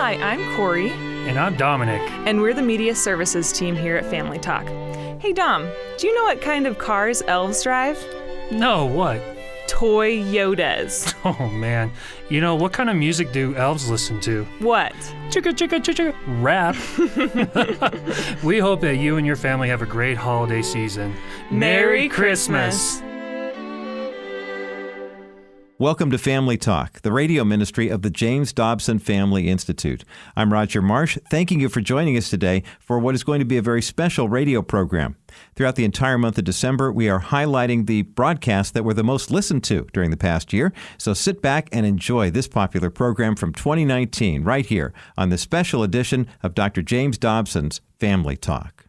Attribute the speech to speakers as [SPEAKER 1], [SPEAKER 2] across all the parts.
[SPEAKER 1] Hi, I'm Corey.
[SPEAKER 2] And I'm Dominic.
[SPEAKER 1] And we're the media services team here at Family Talk. Hey Dom, do you know what kind of cars elves drive?
[SPEAKER 2] No, what?
[SPEAKER 1] Toyotas.
[SPEAKER 2] Oh man. You know, what kind of music do elves listen to?
[SPEAKER 1] What?
[SPEAKER 2] Chicka chicka chicka rap. We hope that you and your family have a great holiday season.
[SPEAKER 1] Merry Christmas.
[SPEAKER 3] Welcome to Family Talk, the radio ministry of the James Dobson Family Institute. I'm Roger Marsh, thanking you for joining us today for what is going to be a very special radio program. Throughout the entire month of December, we are highlighting the broadcasts that were the most listened to during the past year. So sit back and enjoy this popular program from 2019 right here on this special edition of Dr. James Dobson's Family Talk.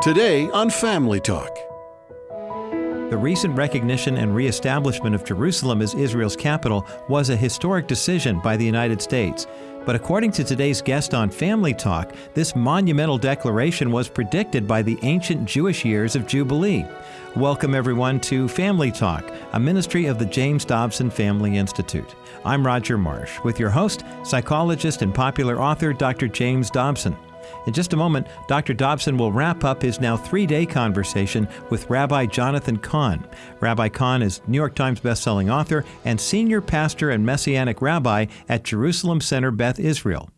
[SPEAKER 4] Today on Family Talk.
[SPEAKER 3] The recent recognition and reestablishment of Jerusalem as Israel's capital was a historic decision by the United States. But according to today's guest on Family Talk, this monumental declaration was predicted by the ancient Jewish years of Jubilee. Welcome everyone to Family Talk, a ministry of the James Dobson Family Institute. I'm Roger Marsh with your host, psychologist and popular author, Dr. James Dobson. In just a moment, Dr. Dobson will wrap up his now 3-day conversation with Rabbi Jonathan Cahn. Rabbi Cahn is New York Times bestselling author and senior pastor and messianic rabbi at Jerusalem Center Beth Israel.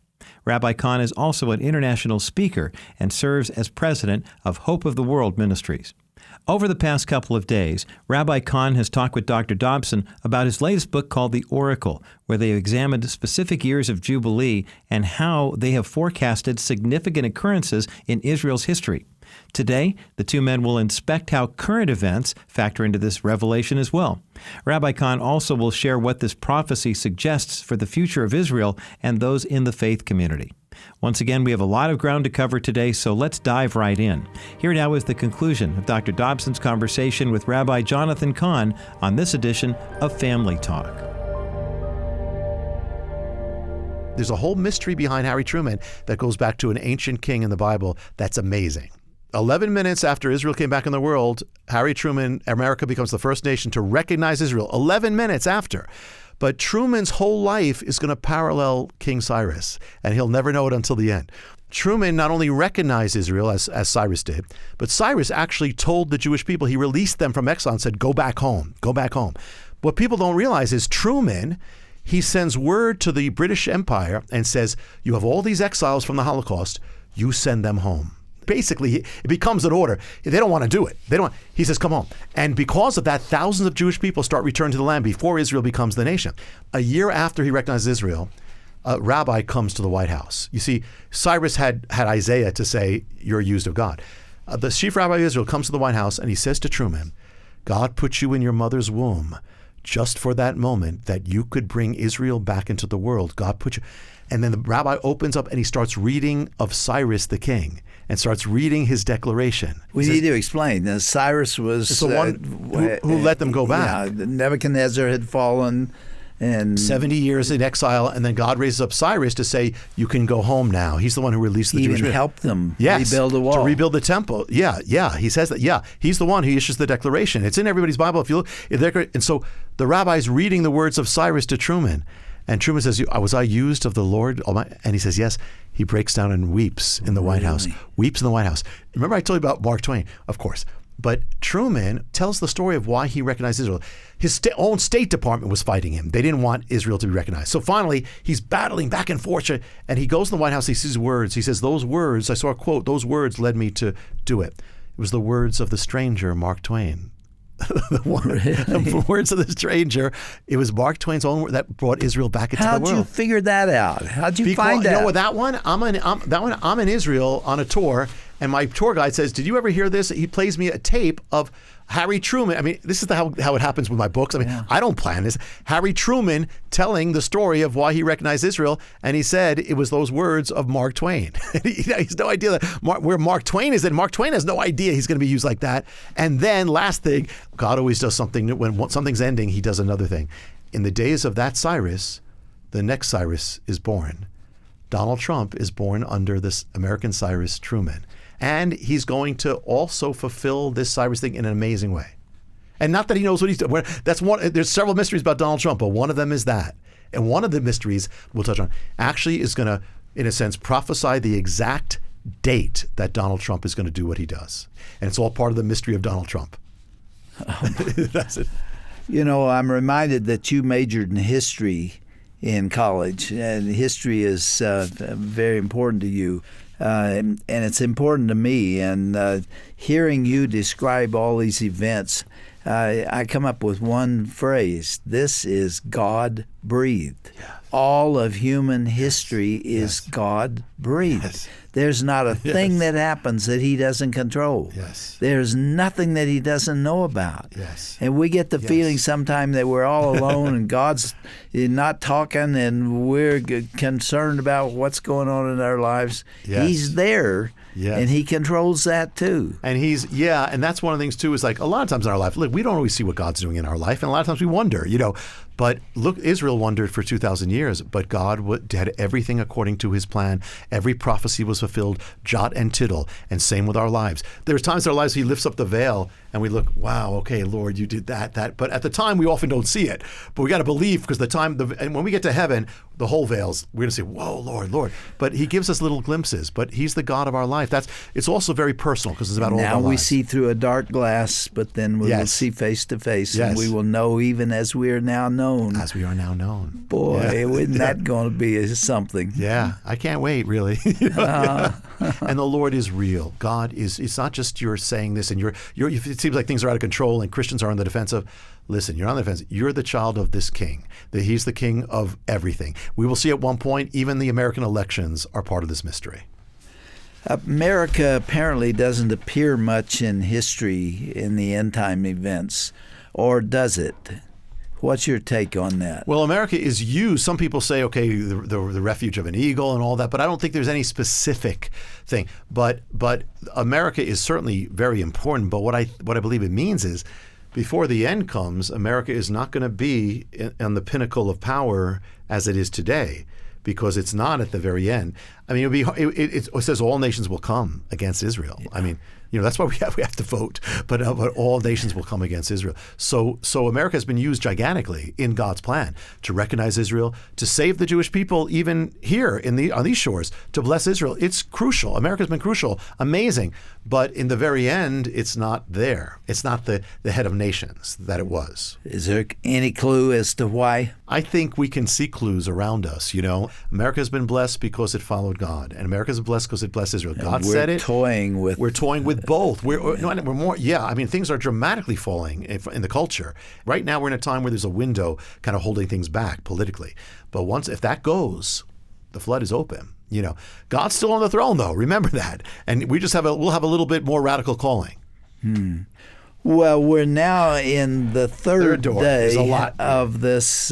[SPEAKER 3] Rabbi Cahn is also an international speaker and serves as president of Hope of the World Ministries. Over the past couple of days, Rabbi Cahn has talked with Dr. Dobson about his latest book called The Oracle, where they have examined specific years of Jubilee and how they have forecasted significant occurrences in Israel's history. Today, the two men will inspect how current events factor into this revelation as well. Rabbi Cahn also will share what this prophecy suggests for the future of Israel and those in the faith community. Once again, we have a lot of ground to cover today, so let's dive right in. Here now is the conclusion of Dr. Dobson's conversation with Rabbi Jonathan Cahn on this edition of Family Talk.
[SPEAKER 5] There's a whole mystery behind Harry Truman that goes back to an ancient king in the Bible that's amazing. 11 minutes after Israel came back in the world, Harry Truman, America becomes the first nation to recognize Israel. 11 minutes after. But Truman's whole life is going to parallel King Cyrus, and he'll never know it until the end. Truman not only recognized Israel, as Cyrus did, but Cyrus actually told the Jewish people, he released them from exile and said, go back home, go back home. What people don't realize is Truman, he sends word to the British Empire and says, you have all these exiles from the Holocaust, you send them home. Basically, it becomes an order. They don't want to do it. He says, come home. And because of that, thousands of Jewish people start returning to the land before Israel becomes the nation. A year after he recognizes Israel, a rabbi comes to the White House. You see, Cyrus had Isaiah to say, you're used of God. The chief rabbi of Israel comes to the White House and he says to Truman, God put you in your mother's womb just for that moment that you could bring Israel back into the world. God put you. And then the rabbi opens up and he starts reading of Cyrus the king and starts reading his declaration.
[SPEAKER 6] We need to explain. Cyrus was
[SPEAKER 5] the one who let them go back.
[SPEAKER 6] Yeah, Nebuchadnezzar had fallen. And
[SPEAKER 5] 70 years in exile, and then God raises up Cyrus to say, you can go home now. He's the one who released the Jewish people.
[SPEAKER 6] He even helped them rebuild the wall.
[SPEAKER 5] To rebuild the temple. Yeah, he says that. Yeah, he's the one who issues the declaration. It's in everybody's Bible. If you look, and so the rabbi's reading the words of Cyrus to Truman, and Truman says, was I used of the Lord? And he says, yes. He breaks down and weeps in the White House. Weeps in the White House. Remember I told you about Mark Twain? Of course. But Truman tells the story of why he recognized Israel. His own State Department was fighting him. They didn't want Israel to be recognized. So finally, he's battling back and forth. And he goes in the White House. He sees words. He says, those words, I saw a quote, those words led me to do it. It was the words of the stranger, Mark Twain. The words of the stranger. It was Mark Twain's own word that brought Israel back into the world.
[SPEAKER 6] How'd you figure that out? How'd you find that?
[SPEAKER 5] You know what, that one? I'm in Israel on a tour, and my tour guide says, "Did you ever hear this?" He plays me a tape of Harry Truman. I mean, this is how it happens with my books. I mean, I don't plan this. Harry Truman telling the story of why he recognized Israel, and he said it was those words of Mark Twain. He has no idea that where Mark Twain is, and Mark Twain has no idea he's going to be used like that. And then last thing, God always does something new. When something's ending, he does another thing. In the days of that Cyrus, the next Cyrus is born. Donald Trump is born under this American Cyrus Truman. And he's going to also fulfill this Cyrus thing in an amazing way. And not that he knows what he's doing. There's several mysteries about Donald Trump, but one of them is that. And one of the mysteries we'll touch on actually is going to, in a sense, prophesy the exact date that Donald Trump is going to do what he does. And it's all part of the mystery of Donald Trump. That's it.
[SPEAKER 6] You know, I'm reminded that you majored in history in college, and history is very important to you. And it's important to me. And hearing you describe all these events, I come up with one phrase: this is God-breathed. Yeah. All of human history is God-breathed. Yes. There's not a thing that happens that he doesn't control.
[SPEAKER 5] Yes.
[SPEAKER 6] There's nothing that he doesn't know about.
[SPEAKER 5] Yes.
[SPEAKER 6] And we get the feeling sometimes that we're all alone and God's not talking and we're concerned about what's going on in our lives.
[SPEAKER 5] Yes.
[SPEAKER 6] He's there.
[SPEAKER 5] Yes.
[SPEAKER 6] And he controls that too.
[SPEAKER 5] And and that's one of the things too, is like a lot of times in our life, look, we don't always see what God's doing in our life. And a lot of times we wonder, but look, Israel wondered for 2,000 years, but God had everything according to his plan. Every prophecy was fulfilled, jot and tittle, and same with our lives. There's times in our lives he lifts up the veil and we look, wow, okay, Lord, you did that. But at the time, we often don't see it. But we got to believe, because and when we get to heaven, the whole veil's, we're going to say, whoa, Lord. But he gives us little glimpses. But he's the God of our life. It's also very personal, because it's about all of our lives.
[SPEAKER 6] Now we see through a dark glass, but then we will see face to face, and we will know even as we are now known.
[SPEAKER 5] As we are now known.
[SPEAKER 6] Boy, isn't that going to be something?
[SPEAKER 5] Yeah, I can't wait, really. And the Lord is real. God is. It's not just you're saying this, and it seems like things are out of control, and Christians are on the defensive. Listen, you're on the defense. You're the child of this king. That he's the king of everything. We will see at one point, even the American elections are part of this mystery.
[SPEAKER 6] America apparently doesn't appear much in history in the end time events, or does it? What's your take on that?
[SPEAKER 5] Well, America is used. Some people say, okay, the refuge of an eagle and all that, but I don't think there's any specific thing. But America is certainly very important. But what I believe it means is, before the end comes, America is not going to be on the pinnacle of power as it is today, because it's not at the very end. I mean, it says all nations will come against Israel. Yeah. I mean, that's why we have to vote. But all nations will come against Israel. So America has been used gigantically in God's plan to recognize Israel, to save the Jewish people, even here on these shores, to bless Israel. It's crucial. America's been crucial, amazing. But in the very end, it's not there. It's not the head of nations that it was.
[SPEAKER 6] Is there any clue as to why?
[SPEAKER 5] I think we can see clues around us. America has been blessed because it followed God, and America is blessed because it blessed Israel. God said it. We're toying with both. We're more. Yeah, I mean, things are dramatically falling in the culture right now. We're in a time where there's a window kind of holding things back politically. But if that goes, the flood is open. God's still on the throne, though. Remember that, and we'll have a little bit more radical calling.
[SPEAKER 6] Well, we're now in the third day of this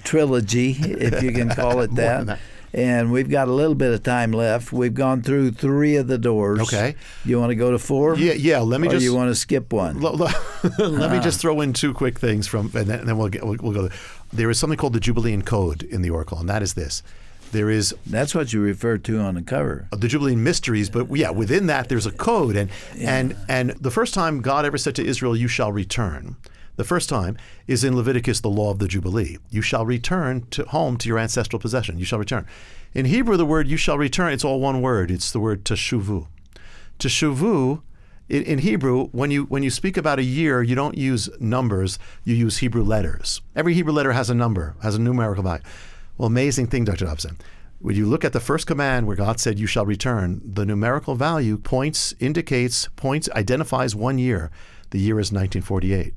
[SPEAKER 6] trilogy, if you can call it that. And we've got a little bit of time left. We've gone through 3 of the doors.
[SPEAKER 5] Okay.
[SPEAKER 6] You want to go to 4?
[SPEAKER 5] Yeah. Or
[SPEAKER 6] you want to skip one?
[SPEAKER 5] Let me just throw in 2 quick things and then we'll go. There is something called the Jubilean Code in the Oracle, and that is this.
[SPEAKER 6] That's what you referred to on the cover.
[SPEAKER 5] The Jubilean mysteries, but within that there's a code, and the first time God ever said to Israel, "You shall return," the first time is in Leviticus, the law of the Jubilee. You shall return home to your ancestral possession. You shall return. In Hebrew, the word "you shall return," it's all one word. It's the word teshuvu. Teshuvu. In Hebrew, when you speak about a year, you don't use numbers. You use Hebrew letters. Every Hebrew letter has a number, has a numerical value. Well, amazing thing, Dr. Dobson. When you look at the first command where God said, "You shall return," the numerical value identifies 1 year. The year is 1948.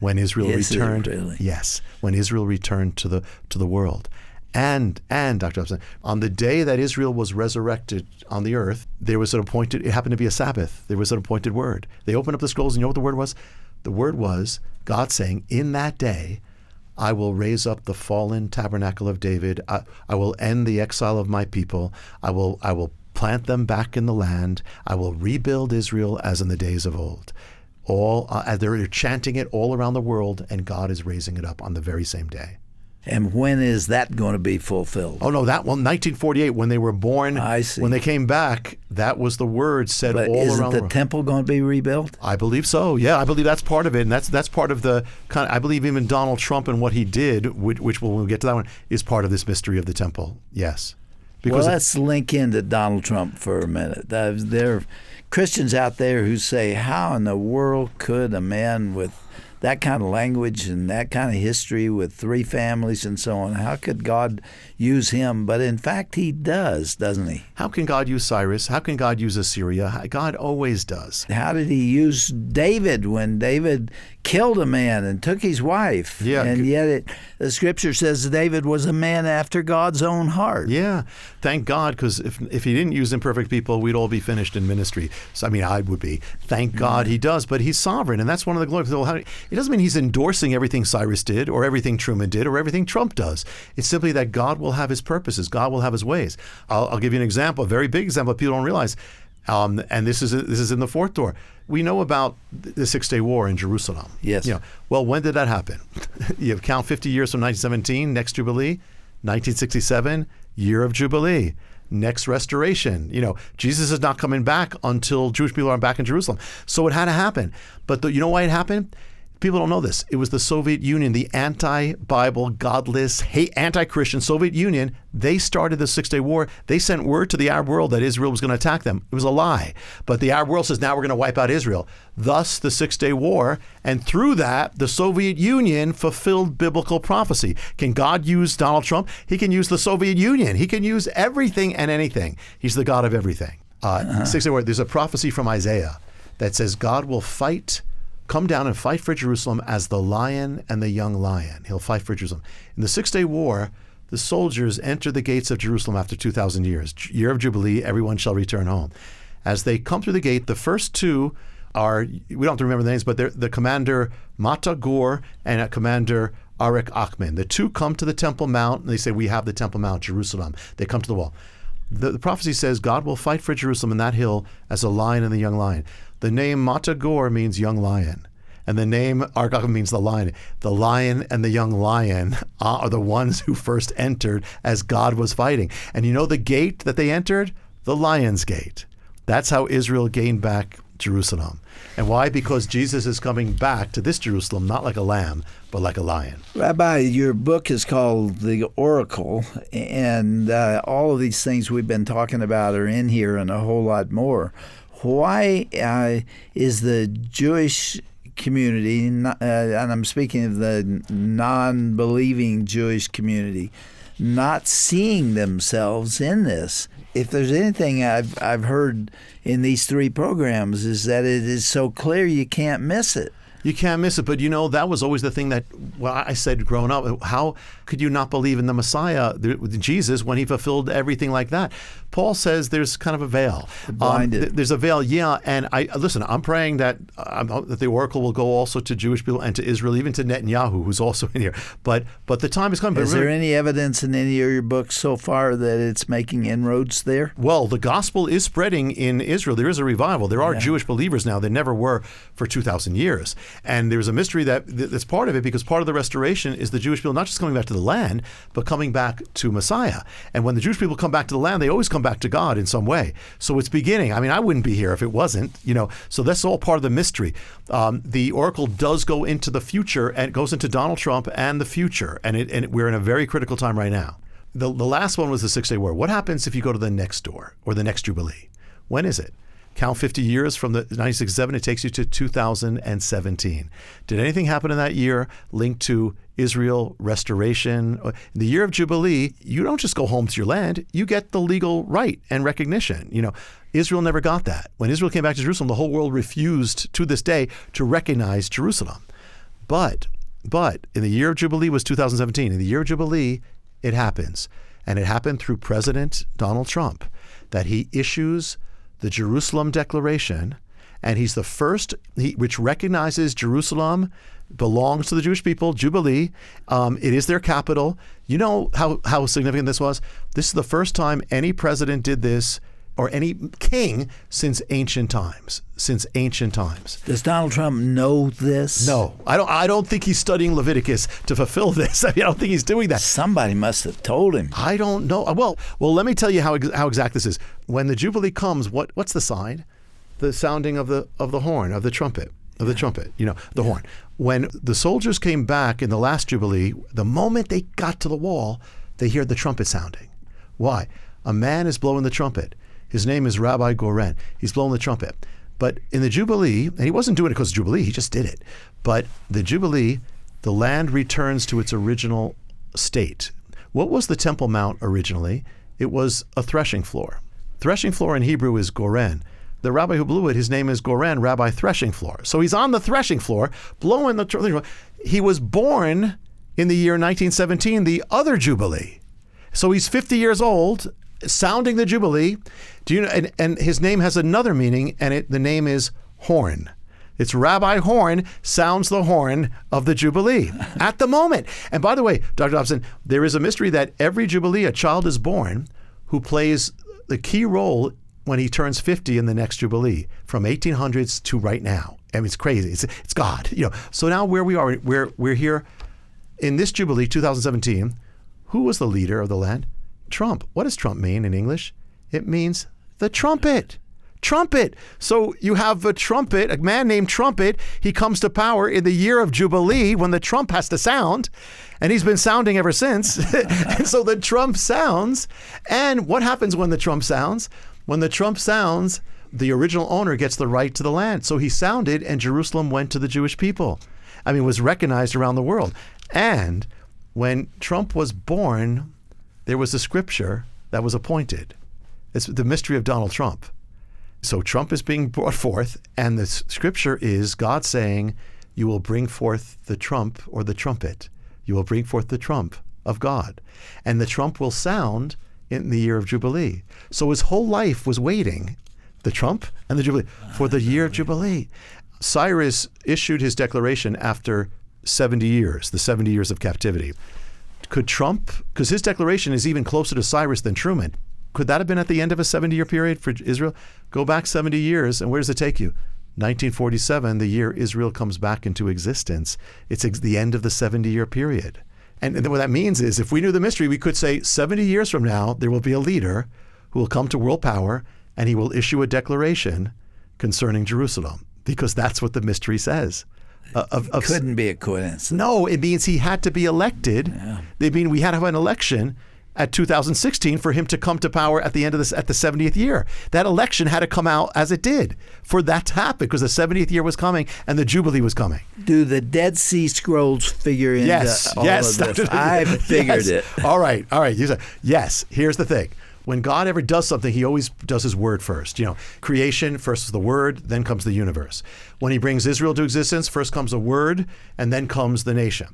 [SPEAKER 5] When Israel returned.
[SPEAKER 6] Really?
[SPEAKER 5] Yes, when Israel returned to the world. And Dr. Dobson, on the day that Israel was resurrected on the earth, there was it happened to be a Sabbath. There was an appointed word. They opened up the scrolls, and you know what the word was? The word was God saying, "In that day, I will raise up the fallen tabernacle of David. I will end the exile of my people. I will plant them back in the land. I will rebuild Israel as in the days of old." They're chanting it all around the world, and God is raising it up on the very same day.
[SPEAKER 6] And when is that going to be fulfilled?
[SPEAKER 5] Oh, no, that one, 1948, when they were born,
[SPEAKER 6] I see.
[SPEAKER 5] when they came back, that was the word said
[SPEAKER 6] But
[SPEAKER 5] all around
[SPEAKER 6] isn't
[SPEAKER 5] the
[SPEAKER 6] the
[SPEAKER 5] world.
[SPEAKER 6] temple going to be rebuilt?
[SPEAKER 5] I believe so. Yeah, I believe that's part of it. And that's part of the kind of, I believe even Donald Trump and what he did, which we'll get to that one, is part of this mystery of the temple. Yes.
[SPEAKER 6] Well, let's link into Donald Trump for a minute. There are Christians out there who say, how in the world could a man with that kind of language and that kind of history with 3 families and so on, how could God use him? But in fact, he does, doesn't he?
[SPEAKER 5] How can God use Cyrus? How can God use Assyria? God always does.
[SPEAKER 6] How did he use David when David killed a man and took his wife?
[SPEAKER 5] Yeah.
[SPEAKER 6] And yet the scripture says David was a man after God's own heart.
[SPEAKER 5] Yeah. Thank God, because if he didn't use imperfect people, we'd all be finished in ministry. So, I mean, I would be. Thank God he does, but he's sovereign, and that's one of the glories. Well, it doesn't mean he's endorsing everything Cyrus did or everything Truman did or everything Trump does. It's simply that God will have his purposes. God will have his ways. I'll give you an example, a very big example people don't realize. And this is in the fourth door. We know about the 6-Day War in Jerusalem.
[SPEAKER 6] Yes.
[SPEAKER 5] Well, when did that happen? You count 50 years from 1917, next Jubilee, 1967, year of Jubilee. Next restoration. Jesus is not coming back until Jewish people are back in Jerusalem. So it had to happen. But you know why it happened? People don't know this. It was the Soviet Union, the anti-Bible, godless, anti-Christian Soviet Union. They started the 6-Day War. They sent word to the Arab world that Israel was going to attack them. It was a lie. But the Arab world says, now we're going to wipe out Israel. Thus, the 6-Day War. And through that, the Soviet Union fulfilled biblical prophecy. Can God use Donald Trump? He can use the Soviet Union. He can use everything and anything. He's the God of everything. 6-Day War, there's a prophecy from Isaiah that says God will come down and fight for Jerusalem as the lion and the young lion. He'll fight for Jerusalem. In the 6-Day War, the soldiers enter the gates of Jerusalem after 2,000 years. Year of Jubilee, everyone shall return home. As they come through the gate, the first 2 are, we don't have to remember the names, but they're the commander Mata Gur and a commander Arik Achman. The 2 come to the Temple Mount, and they say, we have the Temple Mount, Jerusalem. They come to the wall. The prophecy says God will fight for Jerusalem in that hill as a lion and the young lion. The name Mata Gur means young lion. And the name Arik means the lion. The lion and the young lion are the ones who first entered as God was fighting. And you know the gate that they entered? The Lion's Gate. That's how Israel gained back Jerusalem. And why? Because Jesus is coming back to this Jerusalem, not like a lamb, but like a lion.
[SPEAKER 6] Rabbi, your book is called The Oracle, and all of these things we've been talking about are in here and a whole lot more. Why is the Jewish community, and I'm speaking of the non-believing Jewish community, not seeing themselves in this? If there's anything I've heard in these 3 programs, is that it is so clear you can't miss it.
[SPEAKER 5] You can't miss it. But that was always the thing that, I said growing up, how could you not believe in the Messiah, Jesus, when he fulfilled everything like that? Paul says there's kind of a veil. There's a veil, yeah. And I'm praying that the oracle will go also to Jewish people and to Israel, even to Netanyahu, who's also in here. But the time is coming.
[SPEAKER 6] Is there any evidence in any of your books so far that it's making inroads there?
[SPEAKER 5] Well, the gospel is spreading in Israel. There is a revival. There are Jewish believers now. There never were for 2,000 years. And there's a mystery that's part of it, because part of the restoration is the Jewish people not just coming back to the land, but coming back to Messiah. And when the Jewish people come back to the land, they always come back to God in some way. So it's beginning. I mean, I wouldn't be here if it wasn't, So that's all part of the mystery. The oracle does go into the future, and it goes into Donald Trump and the future. And we're in a very critical time right now. The last one was the 6-Day War. What happens if you go to the next door or the next Jubilee? When is it? Count 50 years from the 1967, it takes you to 2017. Did anything happen in that year linked to Israel restoration? In the year of Jubilee, you don't just go home to your land, you get the legal right and recognition. Israel never got that. When Israel came back to Jerusalem, the whole world refused to this day to recognize Jerusalem. But in the year of Jubilee was 2017. In the year of Jubilee, it happens. And it happened through President Donald Trump, that he issues the Jerusalem Declaration, and he's the first which recognizes Jerusalem belongs to the Jewish people, Jubilee. It is their capital. You know how significant this was? This is the first time any president did this or any king since ancient times. Since ancient times.
[SPEAKER 6] Does Donald Trump know this?
[SPEAKER 5] No, I don't think he's studying Leviticus to fulfill this. I don't think he's doing that.
[SPEAKER 6] Somebody must have told him.
[SPEAKER 5] I don't know. Well, let me tell you how exact this is. When the Jubilee comes, what's the sign? The sounding of the horn, of the trumpet, the horn. When the soldiers came back in the last Jubilee, the moment they got to the wall, they heard the trumpet sounding. Why? A man is blowing the trumpet. His name is Rabbi Goren. He's blowing the trumpet. But in the Jubilee, and he wasn't doing it because of Jubilee, he just did it. But the Jubilee, the land returns to its original state. What was the Temple Mount originally? It was a threshing floor. Threshing floor in Hebrew is Goren. The rabbi who blew it, his name is Goren, Rabbi Threshing Floor. So he's on the threshing floor, blowing the threshing floor. He was born in the year 1917, the other Jubilee. So he's 50 years old, sounding the Jubilee. Do you know? And his name has another meaning, and the name is Horn. It's Rabbi Horn sounds the horn of the Jubilee at the moment. And by the way, Dr. Dobson, there is a mystery that every Jubilee a child is born who plays the key role when he turns 50 in the next Jubilee, from 1800s to right now. I mean, it's crazy. It's God. So now where we are, we're here in this Jubilee, 2017. Who was the leader of the land? Trump. What does Trump mean in English? It means the trumpet. Trumpet. So you have a trumpet, a man named Trumpet. He comes to power in the year of Jubilee when the trump has to sound. And he's been sounding ever since. And so the trump sounds. And what happens when the trump sounds? When the trump sounds, the original owner gets the right to the land. So he sounded, and Jerusalem went to the Jewish people. I mean, was recognized around the world. And when Trump was born, there was a scripture that was appointed. It's the mystery of Donald Trump. So Trump is being brought forth, and the scripture is God saying, you will bring forth the trump or the trumpet. You will bring forth the trump of God. And the trump will sound in the year of Jubilee. So his whole life was waiting, the trump and the Jubilee, for the year of Jubilee. Cyrus issued his declaration after 70 years, the 70 years of captivity. Could Trump, because his declaration is even closer to Cyrus than Truman, could that have been at the end of a 70-year period for Israel? Go back 70 years, and where does it take you? 1947, the year Israel comes back into existence. It's the end of the 70-year period. And then what that means is, if we knew the mystery, we could say 70 years from now, there will be a leader who will come to world power, and he will issue a declaration concerning Jerusalem, because that's what the mystery says.
[SPEAKER 6] Couldn't be a coincidence.
[SPEAKER 5] No, it means he had to be elected. Yeah. It means we had to have an election at 2016 for him to come to power at the end of this, at the 70th year. That election had to come out as it did for that to happen, because the 70th year was coming and the Jubilee was coming.
[SPEAKER 6] Do the Dead Sea Scrolls figure into all of this? I've figured it.
[SPEAKER 5] All right. Yes. Here's the thing. When God ever does something, he always does his word first. Creation, first is the word, then comes the universe. When he brings Israel to existence, first comes a word, and then comes the nation.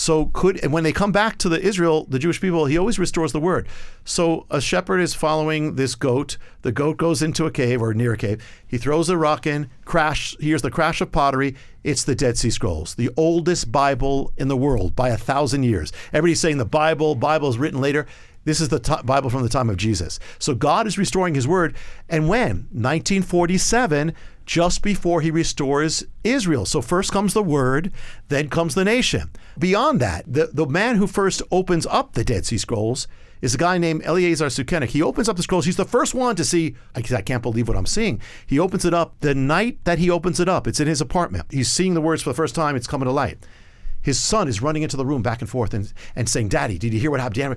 [SPEAKER 5] And when they come back to the Jewish people, he always restores the word. So a shepherd is following this goat. The goat goes into a cave or near a cave. He throws a rock in, he hears the crash of pottery. It's the Dead Sea Scrolls, the oldest Bible in the world by 1,000 years. Everybody's saying the Bible is written later. This is the Bible from the time of Jesus. So God is restoring his word. And when? 1947, just before he restores Israel. So first comes the word, then comes the nation. Beyond that, the man who first opens up the Dead Sea Scrolls is a guy named Eliezer Sukenik. He opens up the scrolls. He's the first one to see, I can't believe what I'm seeing. He opens it up. The night that he opens it up, it's in his apartment. He's seeing the words for the first time. It's coming to light. His son is running into the room back and forth and saying, Daddy, did you hear what happened?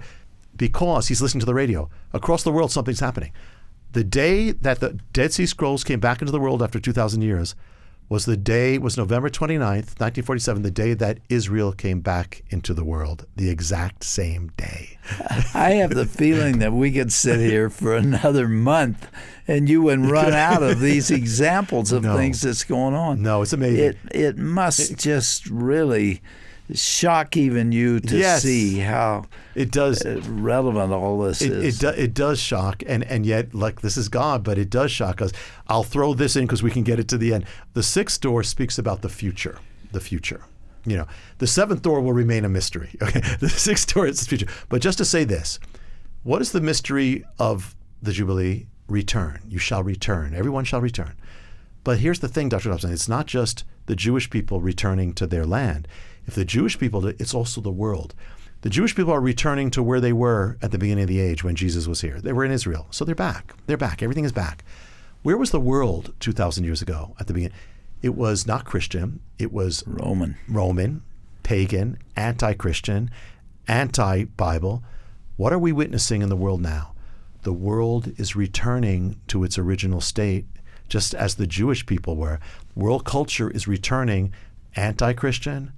[SPEAKER 5] Because he's listening to the radio. Across the world, something's happening. The day that the Dead Sea Scrolls came back into the world after 2,000 years was November 29th, 1947, the day that Israel came back into the world, the exact same day.
[SPEAKER 6] I have the feeling that we could sit here for another month and you wouldn't run out of these examples of things that's going on.
[SPEAKER 5] No, it's amazing.
[SPEAKER 6] It must just really shock even you to see how
[SPEAKER 5] it does
[SPEAKER 6] relevant all this is.
[SPEAKER 5] It does shock, and yet, like, this is God, but it does shock us. I'll throw this in because we can get it to the end. The sixth door speaks about the future. The future. The seventh door will remain a mystery. Okay, the sixth door is the future. But just to say this, what is the mystery of the Jubilee? return. You shall return. Everyone shall return. But here's the thing, Dr. Dobson. It's not just the Jewish people returning to their land. If the Jewish people, it's also the world. The Jewish people are returning to where they were at the beginning of the age when Jesus was here. They were in Israel. So they're back. They're back. Everything is back. Where was the world 2,000 years ago at the beginning? It was not Christian. It was Roman, pagan, anti-Christian, anti-Bible. What are we witnessing in the world now? The world is returning to its original state, just as the Jewish people were. World culture is returning anti-Christian,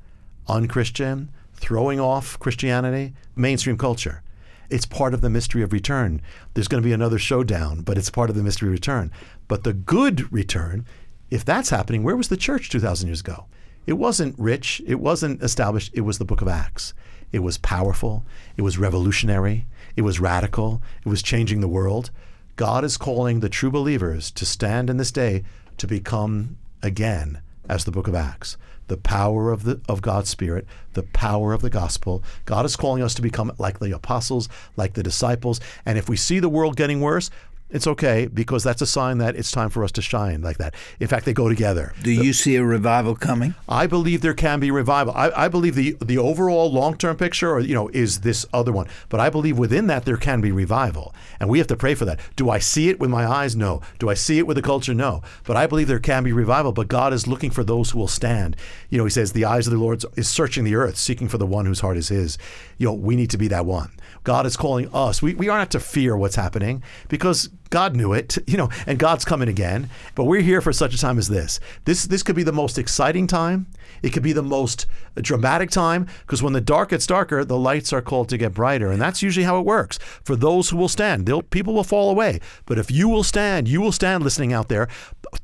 [SPEAKER 5] unchristian, throwing off Christianity, mainstream culture. It's part of the mystery of return. There's going to be another showdown, but it's part of the mystery of return. But the good return, if that's happening, where was the church 2,000 years ago? It wasn't rich. It wasn't established. It was the book of Acts. It was powerful. It was revolutionary. It was radical. It was changing the world. God is calling the true believers to stand in this day to become again as the book of Acts. The power of God's Spirit, the power of the gospel. God is calling us to become like the apostles, like the disciples. And if we see the world getting worse, it's okay, because that's a sign that it's time for us to shine like that. In fact, they go together.
[SPEAKER 6] Do you see a revival coming?
[SPEAKER 5] I believe there can be revival. I believe the overall long-term picture, is this other one. But I believe within that there can be revival. And we have to pray for that. Do I see it with my eyes? No. Do I see it with the culture? No. But I believe there can be revival. But God is looking for those who will stand. He says the eyes of the Lord is searching the earth, seeking for the one whose heart is his. We need to be that one. God is calling us. We are not to fear what's happening, because God knew it, and God's coming again. But we're here for such a time as this. This could be the most exciting time. It could be the most dramatic time, because when the dark gets darker, the lights are called to get brighter. And that's usually how it works. For those who will stand, people will fall away. But if you will stand listening out there,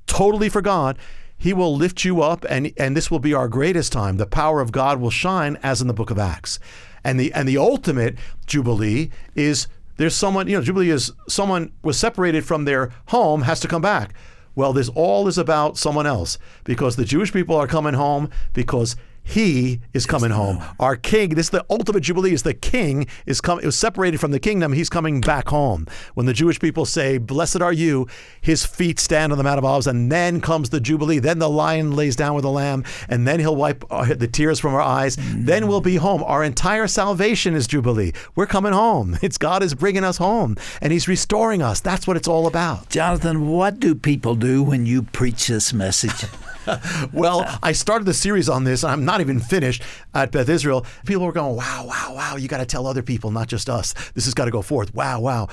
[SPEAKER 5] totally for God, He will lift you up, and this will be our greatest time. The power of God will shine, as in the book of Acts. And the ultimate Jubilee is there's someone, Jubilee is someone was separated from their home, has to come back. Well, this all is about someone else, because the Jewish people are coming home because He is coming home. Our King, this is the ultimate Jubilee, is the King is coming. It was separated from the kingdom. He's coming back home. When the Jewish people say, "Blessed are you," His feet stand on the Mount of Olives, and then comes the Jubilee. Then the lion lays down with the lamb, and then He'll wipe the tears from our eyes. Then we'll be home. Our entire salvation is Jubilee. We're coming home. It's God is bringing us home, and He's restoring us. That's what it's all about.
[SPEAKER 6] Jonathan, what do people do when you preach this message?
[SPEAKER 5] Well, I started the series on this, and I'm not even finished at Beth Israel. People were going, wow, you got to tell other people, not just us. This has got to go forth. Wow.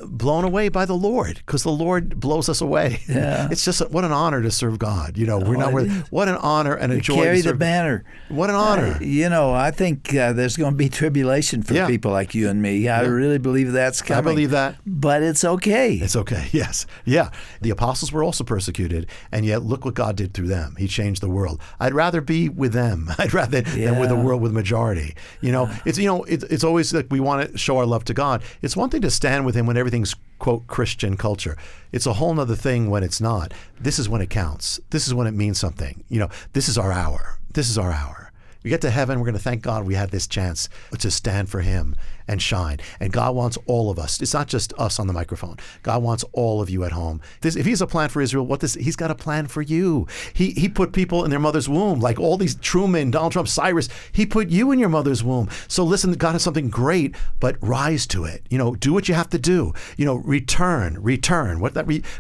[SPEAKER 5] Blown away by the Lord, because the Lord blows us away.
[SPEAKER 6] Yeah.
[SPEAKER 5] It's just what an honor to serve God. We're not worthy. What an honor and a joy
[SPEAKER 6] carry
[SPEAKER 5] to serve
[SPEAKER 6] the banner.
[SPEAKER 5] What an honor.
[SPEAKER 6] I think there's going to be tribulation for people like you and me. I really believe that's coming.
[SPEAKER 5] I believe that.
[SPEAKER 6] But it's okay.
[SPEAKER 5] It's okay, yes. Yeah. The apostles were also persecuted, and yet look what God did through them. He changed the world. I'd rather be with them. I'd rather than with the world with majority. It's always like we want to show our love to God. It's one thing to stand with Him when everything's quote Christian culture. It's a whole other thing when it's not. This is when it counts. This is when it means something. This is our hour. This is our hour. We get to heaven, we're going to thank God we had this chance to stand for Him and shine. And God wants all of us. It's not just us on the microphone. God wants all of you at home. If He has a plan for Israel, He's got a plan for you. He put people in their mother's womb, like all these Truman, Donald Trump, Cyrus. He put you in your mother's womb. So listen, God has something great, but rise to it. Do what you have to do. Return.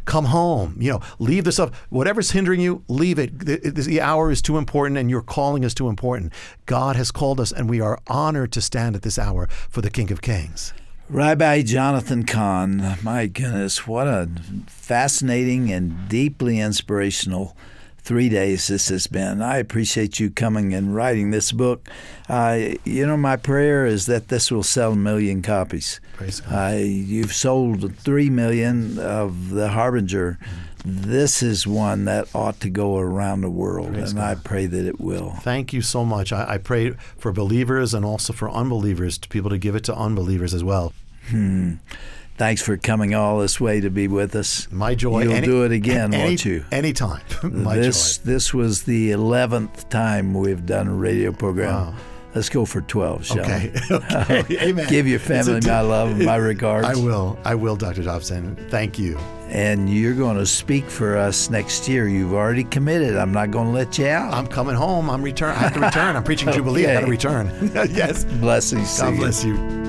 [SPEAKER 5] Come home. Leave the stuff. Whatever's hindering you, leave it. The hour is too important, and your calling is too important. God has called us, and we are honored to stand at this hour for the King of Kings.
[SPEAKER 6] Rabbi Jonathan Cahn, my goodness, what a fascinating and deeply inspirational 3 days this has been. I appreciate you coming and writing this book. My prayer is that this will sell 1 million copies.
[SPEAKER 5] Praise God.
[SPEAKER 6] You've sold 3 million of The Harbinger. This is one that ought to go around the world, and I pray that it will.
[SPEAKER 5] Thank you so much. I pray for believers and also for unbelievers, to people to give it to unbelievers as well.
[SPEAKER 6] Thanks for coming all this way to be with us.
[SPEAKER 5] My joy.
[SPEAKER 6] You'll do it again, won't you?
[SPEAKER 5] Anytime. My joy.
[SPEAKER 6] This was the 11th time we've done a radio program.
[SPEAKER 5] Wow.
[SPEAKER 6] Let's go for 12, shall
[SPEAKER 5] Okay.
[SPEAKER 6] we?
[SPEAKER 5] Okay. Amen.
[SPEAKER 6] Give your family my love and my regards.
[SPEAKER 5] I will, Dr. Dobson. Thank you.
[SPEAKER 6] And you're going to speak for us next year. You've already committed. I'm not going to let you out.
[SPEAKER 5] I'm coming home. I have to return. I'm preaching Jubilee. I got to return. Yes.
[SPEAKER 6] Blessings to you.
[SPEAKER 5] God bless you.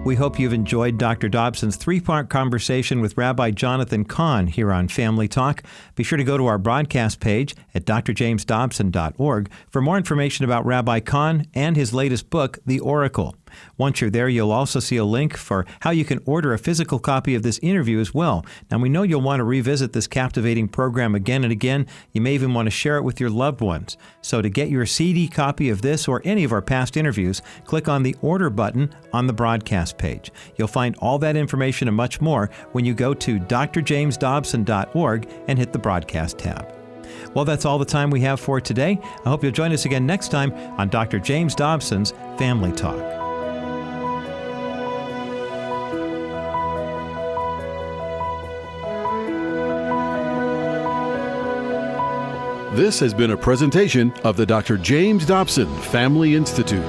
[SPEAKER 3] We hope you've enjoyed Dr. Dobson's three-part conversation with Rabbi Jonathan Cahn here on Family Talk. Be sure to go to our broadcast page at drjamesdobson.org for more information about Rabbi Cahn and his latest book, The Oracle. Once you're there, you'll also see a link for how you can order a physical copy of this interview as well. Now, we know you'll want to revisit this captivating program again and again. You may even want to share it with your loved ones. So to get your CD copy of this or any of our past interviews, click on the Order button on the broadcast page. You'll find all that information and much more when you go to drjamesdobson.org and hit the Broadcast tab. Well, that's all the time we have for today. I hope you'll join us again next time on Dr. James Dobson's Family Talk.
[SPEAKER 4] This has been a presentation of the Dr. James Dobson Family Institute.